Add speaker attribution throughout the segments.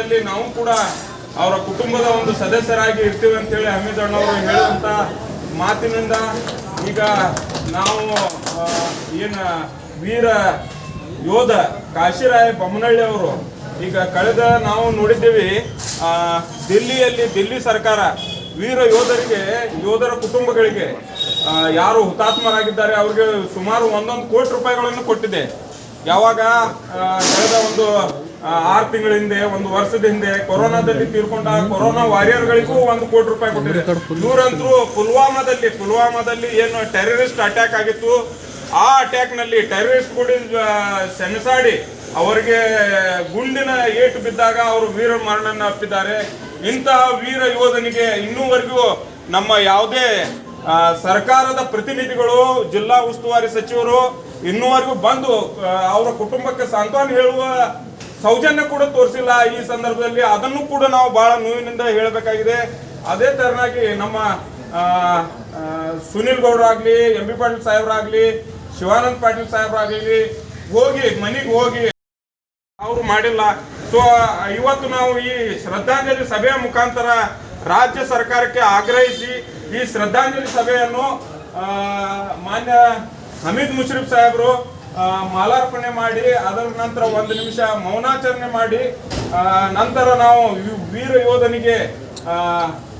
Speaker 1: ಸಂದರ್ಭದಲ್ಲಿ ನಾವು ಕೂಡ ಅವರ ಕುಟುಂಬದ ಒಂದು ಸದಸ್ಯರಾಗಿ ಇರ್ತೀವಿ ಅಂತೇಳಿ ಹಮೀದ್ ಅಣ್ಣವರು ಹೇಳುವಂಥ ಮಾತಿನಿಂದ ಈಗ ನಾವು ಏನು ವೀರ ಯೋಧ ಕಾಶಿರಾಯ್ ಬೊಮ್ಮನಹಳ್ಳಿ ಅವರು ಈಗ ಕಳೆದ ನಾವು ನೋಡಿದ್ದೀವಿ ದಿಲ್ಲಿಯಲ್ಲಿ ದಿಲ್ಲಿ ಸರ್ಕಾರ ವೀರ ಯೋಧರ ಕುಟುಂಬಗಳಿಗೆ ಯಾರು ಹುತಾತ್ಮರಾಗಿದ್ದಾರೆ ಅವ್ರಿಗೆ ಸುಮಾರು 1 ಕೋಟಿ ರೂಪಾಯಿಗಳನ್ನು ಕೊಟ್ಟಿದೆ. ಯಾವಾಗ ಕಳೆದ ಒಂದು 6 ತಿಂಗಳ ಹಿಂದೆ, 1 ವರ್ಷದ ಹಿಂದೆ ಕೊರೋನಾದಲ್ಲಿ ತೀರ್ಕೊಂಡ ಕೊರೋನಾ ವಾರಿಯರ್ಗಳಿಗೂ 1 ಕೋಟಿ ರೂಪಾಯಿ ಕೊಟ್ಟಿದೆ. ಇವರಂತರೂ ಪುಲ್ವಾಮಾದಲ್ಲಿ ಏನು ಟೆರರಿಸ್ಟ್ ಅಟ್ಯಾಕ್ ಆಗಿತ್ತು, ಆ ಅಟ್ಯಾಕ್ನಲ್ಲಿ ಟೆರರಿಸ್ಟ್ ಕೂಡ ಸೆಣಸಾಡಿ ಅವರಿಗೆ ಗುಂಡಿನ ಏಟು ಬಿದ್ದಾಗ ಅವರು ವೀರ ಮರಣವನ್ನು ಅಪ್ಪಿದ್ದಾರೆ. ಇಂತಹ ವೀರ ಯೋಧನಿಗೆ ಇನ್ನೂವರೆಗೂ ನಮ್ಮ ಯಾವುದೇ ಸರ್ಕಾರದ ಪ್ರತಿನಿಧಿಗಳು, ಜಿಲ್ಲಾ ಉಸ್ತುವಾರಿ ಸಚಿವರು ಇನ್ನೂವರೆಗೂ ಬಂದು ಅವರ ಕುಟುಂಬಕ್ಕೆ ಸಾಂತ್ವನ ಹೇಳುವ ಸೌಜನ್ಯ ಕೂಡ ತೋರಿಸಿಲ್ಲ. ಈ ಸಂದರ್ಭದಲ್ಲಿ ಅದನ್ನು ಕೂಡ ನಾವು ಬಹಳ ನೋವಿನಿಂದ ಹೇಳಬೇಕಾಗಿದೆ. ಅದೇ ತರನಾಗಿ ನಮ್ಮ ಸುನಿಲ್ ಗೌಡ್ರಾಗ್ಲಿ, ಎಂ ಬಿ ಪಾಟೀಲ್ ಸಾಹೇಬ್ರಾಗ್ಲಿ, ಶಿವಾನಂದ ಪಾಟೀಲ್ ಸಾಹೇಬ್ರಾಗ್ಲಿ ಮನೆಗೆ ಹೋಗಿ ಅವರು ಮಾಡಿಲ್ಲ. ಸೊ ಇವತ್ತು ನಾವು ಈ ಶ್ರದ್ಧಾಂಜಲಿ ಸಭೆಯ ಮುಖಾಂತರ ರಾಜ್ಯ ಸರ್ಕಾರಕ್ಕೆ ಆಗ್ರಹಿಸಿ ಈ ಶ್ರದ್ಧಾಂಜಲಿ ಸಭೆಯನ್ನು ಮಾನ್ಯ ಹಮೀದ್ ಮುಷ್ರಿಫ್ ಸಾಹೇಬರು ಮಾಲಾರ್ಪಣೆ ಮಾಡಿ ಅದರ ನಂತರ 1 ನಿಮಿಷ ಮೌನಾಚರಣೆ ಮಾಡಿ ನಂತರ ನಾವು ವೀರ ಯೋಧನಿಗೆ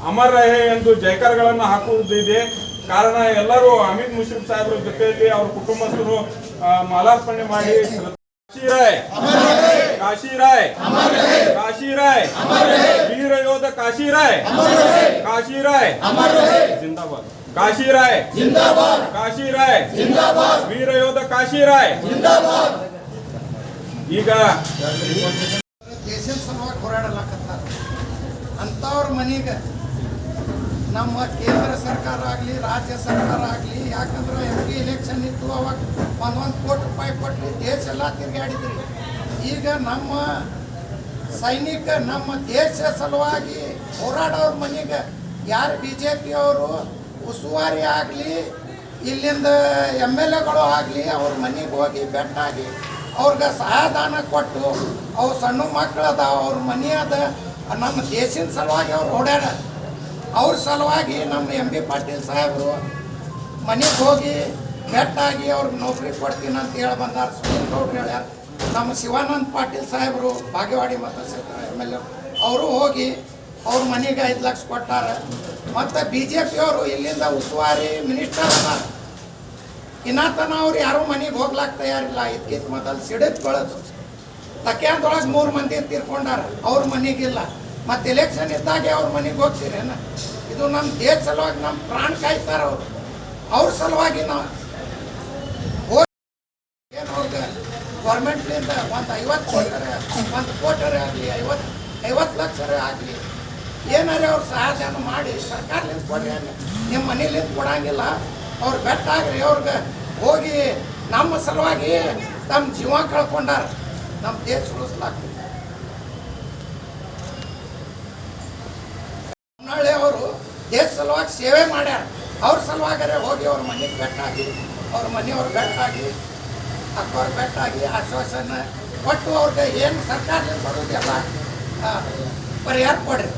Speaker 1: ಅಮರ ರಹೇ ಎಂದು ಜಯಕಾರಗಳನ್ನು ಹಾಕುವುದಿದೆ. ಕಾರಣ ಎಲ್ಲರೂ ಹಮೀದ್ ಮುಷ್ರಿಫ್ ಸಾಹೇಬ್ರ ಜೊತೆಯಲ್ಲಿ ಅವರ ಕುಟುಂಬಸ್ಥರು ಮಾಲಾರ್ಪಣೆ ಮಾಡಿ ಕಾಶಿರಾಯ್ ವೀರ ಯೋಧ ಕಾಶಿರಾಯ್ ಜಿಂದಾಬಾದ್, ಕಾಶಿರಾಯ್ ವೀರ ಯೋಧ ಕಾಶಿರಾಯ್. ಈಗ
Speaker 2: ದೇಶದ ಸಲುವಾಗಿ ಹೋರಾಡಲಾಕತ್ತಾರ ಅಂಥವ್ರ ಮನೆಗೆ ನಮ್ಮ ಕೇಂದ್ರ ಸರ್ಕಾರ ಆಗಲಿ, ರಾಜ್ಯ ಸರ್ಕಾರ ಆಗಲಿ, ಯಾಕಂದ್ರೆ MP ಎಲೆಕ್ಷನ್ ಇತ್ತು, ಅವಾಗ 1 ಕೋಟಿ ರೂಪಾಯಿ ಕೊಟ್ಟು ದೇಶ ಎಲ್ಲ ತಿರುಗಾಡಿದ್ರಿ. ಈಗ ನಮ್ಮ ಸೈನಿಕ ನಮ್ಮ ದೇಶ ಸಲುವಾಗಿ ಹೋರಾಡೋರ ಮನೆಗೆ ಯಾರು BJP ಅವರು ಉಸ್ತುವಾರಿ ಆಗಲಿ, ಇಲ್ಲಿಂದ MLAಗಳು ಆಗಲಿ, ಅವ್ರ ಮನೆಗೆ ಹೋಗಿ ಬೆಟ್ಟಾಗಿ ಅವ್ರಿಗೆ ಸಹಾಯದಾನ ಕೊಟ್ಟು, ಅವ್ರು ಸಣ್ಣ ಮಕ್ಕಳದ, ಅವ್ರ ಮನೆ ಅದ, ನಮ್ಮ ದೇಶದ ಸಲುವಾಗಿ ಅವ್ರು ಓಡಾಡ, ಅವ್ರ ಸಲುವಾಗಿ ನಮ್ಮ MB ಪಾಟೀಲ್ ಸಾಹೇಬರು ಮನೆಗೆ ಹೋಗಿ ಬೆಟ್ಟಾಗಿ ಅವ್ರಿಗೆ ನೌಕರಿ ಕೊಡ್ತೀನಿ ಅಂತ ಹೇಳಿ ಬಂದಾರ. ಸುನಿಲ್ ಗೌಡ್ರು ಹೇಳ್ಯಾರ. ನಮ್ಮ ಶಿವಾನಂದ ಪಾಟೀಲ್ ಸಾಹೇಬರು ಬಾಗೇವಾಡಿ ಮತಕ್ಷೇತ್ರ MLA ಅವರು ಹೋಗಿ ಅವ್ರ ಮನೆಗೆ 5 ಲಕ್ಷ ಕೊಟ್ಟಾರ. ಮತ್ತು BJP ಅವರು ಇಲ್ಲಿಂದ ಉಸ್ತುವಾರಿ ಮಿನಿಸ್ಟರ್ ಅದ, ಇನ್ನತನ ಅವ್ರು ಯಾರೂ ಮನೆಗೆ ಹೋಗ್ಲಾಕ ತಯಾರಿಲ್ಲ. ಇದಕ್ಕಿಂತ ಮೊದಲು ಸಿಡಿದ್ ಬೆಳೆದು ತಕ್ಯಾಂದೊಳಗೆ 3 ಮಂದಿ ತೀರ್ಕೊಂಡಾರ, ಅವ್ರ ಮನೆಗಿಲ್ಲ. ಮತ್ತು ಎಲೆಕ್ಷನ್ ಇದ್ದಾಗೆ ಅವ್ರ ಮನೆಗೆ ಹೋಗ್ತೀರೇನ? ಇದು ನಮ್ಮ ದೇಶ ಸಲುವಾಗಿ ನಮ್ಮ ಪ್ರಾಣ ಕಾಯ್ತಾರ ಅವರು. ಅವ್ರ ಸಲುವಾಗಿ ನಾವು ಹೋಗಿ ಏನು ಅವ್ರಿಗೆ ಗೌರ್ಮೆಂಟ್ಲಿಂದ ಒಂದು 50 ಕೋಟಿ 1 ಕೋಟಿ ಆಗಲಿ 50 ಲಕ್ಷ ಆಗಲಿ ಏನಾರೇ ಅವ್ರು ಸಹಾಯಧನ ಮಾಡಿ ಸರ್ಕಾರದಿಂದ ಕೊಡ್ರಿ. ನಿಮ್ಮ ಮನೇಲಿಂದ ಕೊಡಂಗಿಲ್ಲ. ಅವ್ರು ಬೆಟ್ಟಾಗ್ರಿ, ಅವ್ರಿಗೆ ಹೋಗಿ ನಮ್ಮ ಸಲುವಾಗಿ ತಮ್ಮ ಜೀವ ಕಳ್ಕೊಂಡಾರ. ನಮ್ಮ ದೇಶ ಉಳಿಸ್ಲಾಗ್ತದೆ. ಬೊಮ್ಮನಹಳ್ಳಿ ಅವರು ದೇಶ ಸಲುವಾಗಿ ಸೇವೆ ಮಾಡ್ಯಾರ. ಅವ್ರ ಸಲುವಾಗರೆ ಹೋಗಿ ಅವ್ರ ಮನೆಗೆ ಬೆಟ್ಟಾಗಿ, ಅವ್ರ ಮನೆಯವ್ರು ಬೆಟ್ಟಾಗಿ, ಅಕ್ಕವ್ರು ಬೆಟ್ಟಾಗಿ ಆಶ್ವಾಸನ ಕೊಟ್ಟು ಅವ್ರಿಗೆ ಏನು ಸರ್ಕಾರದಿಂದ ಬರೋದೆಲ್ಲ ಪರಿಹಾರ ಕೊಡ್ರಿ.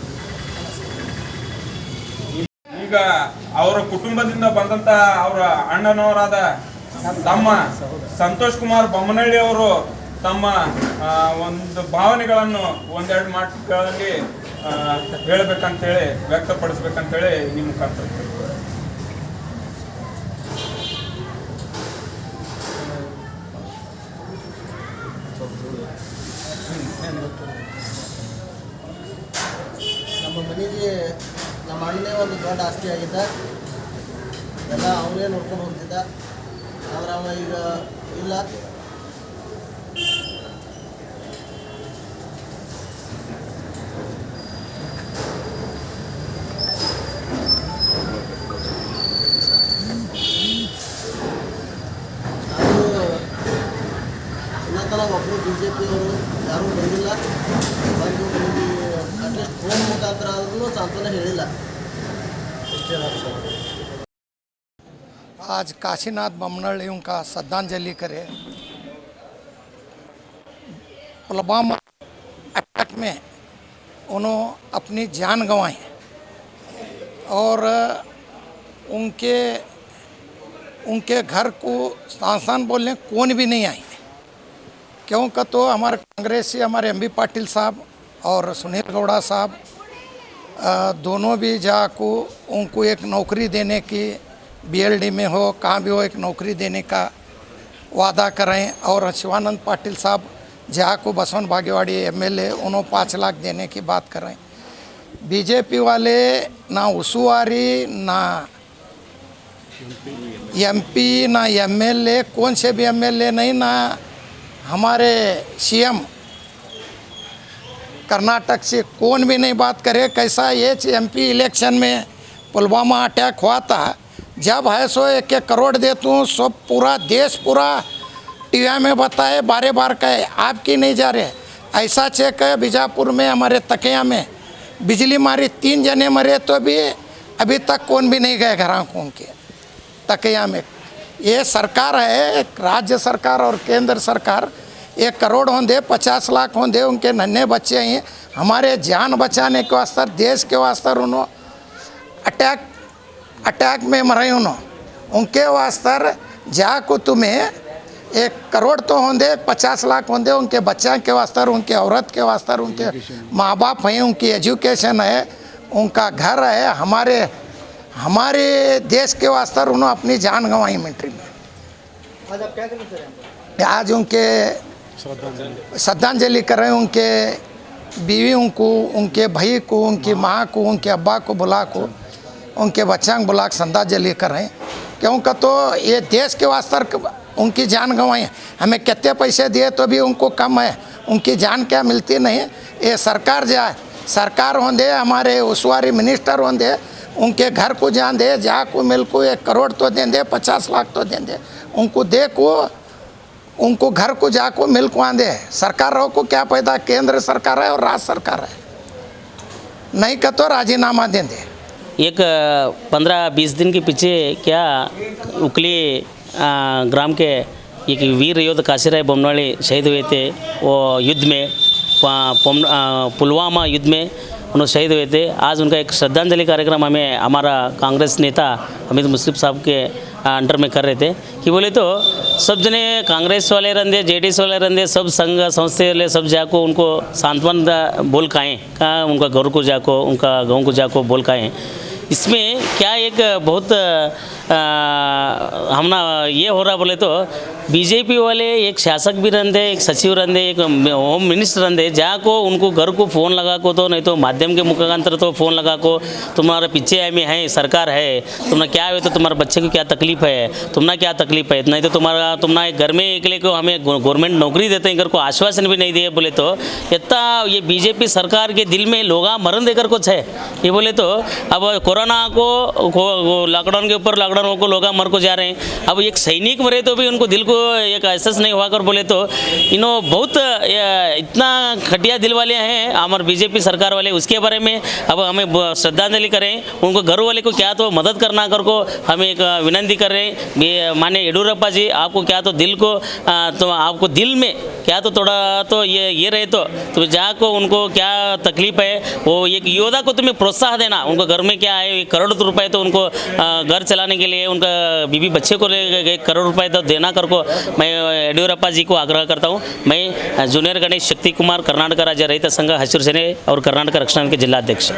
Speaker 1: ಈಗ ಅವರ ಕುಟುಂಬದಿಂದ ಬಂದಂತ ಅವರ ಅಣ್ಣನವರಾದ ತಮ್ಮ ಸಂತೋಷ್ ಕುಮಾರ್ ಬೊಮ್ಮನಹಳ್ಳಿ ಅವರು ತಮ್ಮ ಒಂದು ಭಾವನೆಗಳನ್ನು 1-2 ಮಾತುಗಳಲ್ಲಿ ಹೇಳಬೇಕಂತೇಳಿ, ವ್ಯಕ್ತಪಡಿಸ್ಬೇಕಂತೇಳಿ ಈ ಮುಖಾಂತರ
Speaker 3: ನಮ್ಮ ಮನೆಗೆ ನಮ್ಮ ಅಣ್ಣನೇ ಒಂದು ದೊಡ್ಡ ಆಸ್ತಿ ಆಗಿದ್ದ. ಎಲ್ಲ ಅವನೇ ನೋಡ್ಕೊಂಡು ಹೋಗ್ತಿದ್ದ. ಆದ್ರೆ ಅವ ಈಗ ಇಲ್ಲ. ಒಬ್ಬರು BJP ಅವರು ಯಾರೂ ಬಂದಿಲ್ಲ. ಬಂದು ಅಟ್ಲೀಸ್ಟ್ ಫೋನ್ ಮುಖಾಂತರ ಆದ್ರೂ ಸಾಂತ್ವನ ಹೇಳಿಲ್ಲ.
Speaker 2: आज काशीनाथ बमनहल्ली उनका श्रद्धांजलि करे। पुलवामा अटैक में उन्होंने अपनी जान गंवाई और उनके घर को सांसन बोलने कौन भी नहीं आई, क्योंकि तो हमारे कांग्रेसी हमारे एमबी पाटिल साहब और सुनील गौड़ा साहब दोनों भी जाको उनको एक नौकरी देने की, बीएलडी में हो कहाँ भी हो, एक नौकरी देने का वादा करें। और शिवानंद पाटिल साहब जहाँ को बसवन बागेवाड़ी एमएलए उन्होंने 5 लाख देने की बात करें। बीजेपी वाले ना उसूआरी ना एमपी ना एमएलए, कौन से भी एमएलए नहीं, ना हमारे सीएम कर्नाटक से कौन भी नहीं बात करे। कैसा ये एमपी इलेक्शन में पुलवामा अटैक हुआ था, जब है सो 1-1 करोड़ देता हूँ, सब पूरा देश पूरा टीवी में बताए, बारे बार कहे आपकी नहीं जा रहे। ऐसा चेक है बीजापुर में हमारे तकिया में बिजली मारी, 3 जने मरे तो भी अभी तक कौन भी नहीं गए घरों को उनके तकिया में। ये सरकार है, राज्य सरकार और केंद्र सरकार 1 करोड़ होंदे 50 लाख होंदे, उनके नन्हे बच्चे हैं, हमारे जान बचाने के वास्ते देश के वास्ते उन्होंने अटैक में मरे उनके वास्ते जाको तुम्हें 1 करोड़ तो होंदे 50 लाख होंदे, उनके बच्चा के वास्ते, उनके औरत के वास्ते, उनके माँ बाप हैं, उनकी एजुकेशन है, उनका घर है, हमारे देश के वास्ते उन्होंने अपनी जान गंवाई मिलिट्री में।
Speaker 3: आज आप क्या करना चाह रहे हैं?
Speaker 2: आज उनके श्रद्धांजलि कर रहे हैं, उनके बीवियों को, उनके भाई को, उनकी माँ को, उनके अब्बा को बुला को, उनके बच्चा को बुला श्रद्धांजलि कर रहे हैं। क्योंकि तो ये देश के वास्ते उनकी जान गंवाई। हमें कितने पैसे दिए तो भी उनको कम है, उनकी जान क्या मिलती नहीं। ये सरकार जाए, सरकार होंदे हमारे उसूआरी मिनिस्टर होंदे, उनके घर को जान दे, जहाँ को मिल को 1 करोड़ तो देंदे, 50 लाख तो देंदे, उनको दे को उनको घर को जाको मिल को आंदे। सरकारों को क्या पैदा, केंद्र सरकार है और राज्य सरकार है, नहीं का तो राजीनामा देंदे।
Speaker 4: एक 15-20 दिन के पीछे क्या उकली ग्राम के एक वीर योद्धा काशीराय बोमनवाड़ी शहीद हुए थे। वो युद्ध में पुलवामा युद्ध में उन्होंने शहीद हुए थे। आज उनका एक श्रद्धांजलि कार्यक्रम हमारा कांग्रेस नेता हमीद मुस्लिम साहब के अंडर में कर रहे थे कि बोले तो सब जने कांग्रेस वाले रहंदे, जेडीएस वाले रहंदे, सब संघ संस्थे वाले सब जाको उनको सांत्वन बोल काएँ का, उनका घर को जाको, उनका गाँव को जाको बोल काएँ। इसमें क्या एक बहुत हमना ये हो रहा बोले तो बीजेपी वाले एक शासक भी रहते, एक सचिव रहते, एक होम मिनिस्टर रहते, जहाँ को उनको घर को फ़ोन लगा को तो नहीं तो माध्यम के मुखांतर तो फ़ोन लगा को तुम्हारे पीछे में है सरकार है, तुम्हारा क्या है तो तुम्हारे बच्चे को क्या तकलीफ है, तुम्हारा क्या तकलीफ है, नहीं तो तुम्हारा एक घर में अकेले को हमें गवर्नमेंट नौकरी देते हैं, घर को आश्वासन भी नहीं दिए बोले तो इतना ये बीजेपी सरकार के दिल में लोग मरण देकर कुछ है। ये बोले तो अब कोरोना को लॉकडाउन के ऊपर लॉकडाउन को लोग मर को जा रहे हैं। अब एक सैनिक मरे तो भी उनको दिल को एक एहसास नहीं हुआ कर बोले तो इन्हों बहुत इतना खटिया दिल वाले हैं हमारे बीजेपी सरकार वाले। उसके बारे में अब हमें श्रद्धांजलि करें, उनको घर वाले को क्या तो मदद करना कर को हमें एक विनंती कर रहे हैं। माननीय येडियुरप्पा जी आपको क्या तो दिल को तो आपको दिल में क्या तो थोड़ा तो ये रहे तो जहाँ को उनको क्या तकलीफ है वो एक योद्धा को तुम्हें प्रोत्साहन देना। उनको घर में क्या है 1 करोड़ रुपए तो उनको घर चलाने के लिए उनका बीवी बच्चे को 1 करोड़ रुपए तो देना कर को मैं येडियुरप्पा जी को आग्रह करता हूँ। मैं जूनियर गणेश शक्ति कुमार कर्नाटक राज्य रहित संघ हसूर सेने और कर्नाटक रक्षण के जिला अध्यक्ष।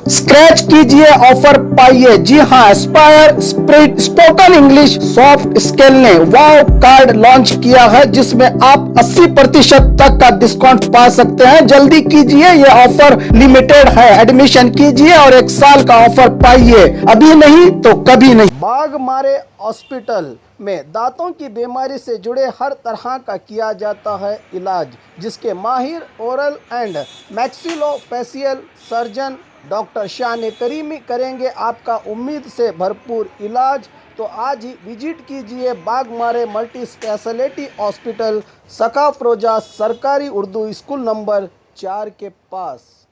Speaker 5: स्क्रैच कीजिए, ऑफर पाइए। जी हाँ, Aspire spirit spoken English soft skill ने वाव कार्ड लॉन्च किया है जिसमें आप 80% तक का डिस्काउंट पा सकते हैं। जल्दी कीजिए, ये ऑफर लिमिटेड है। एडमिशन कीजिए और 1 साल का ऑफर पाइए, अभी नहीं तो कभी नहीं। बाघमारे हॉस्पिटल में दांतों की बीमारी से जुड़े हर तरह का किया जाता है इलाज, जिसके माहिर oral and maxillofacial surgeon doctor शान करीमी करेंगे आपका उम्मीद से भरपूर इलाज। तो आज ही विजिट कीजिए बाघमारे मल्टी स्पेशलिटी हॉस्पिटल, सकाफरोजा सरकारी उर्दू स्कूल नंबर 4 के पास।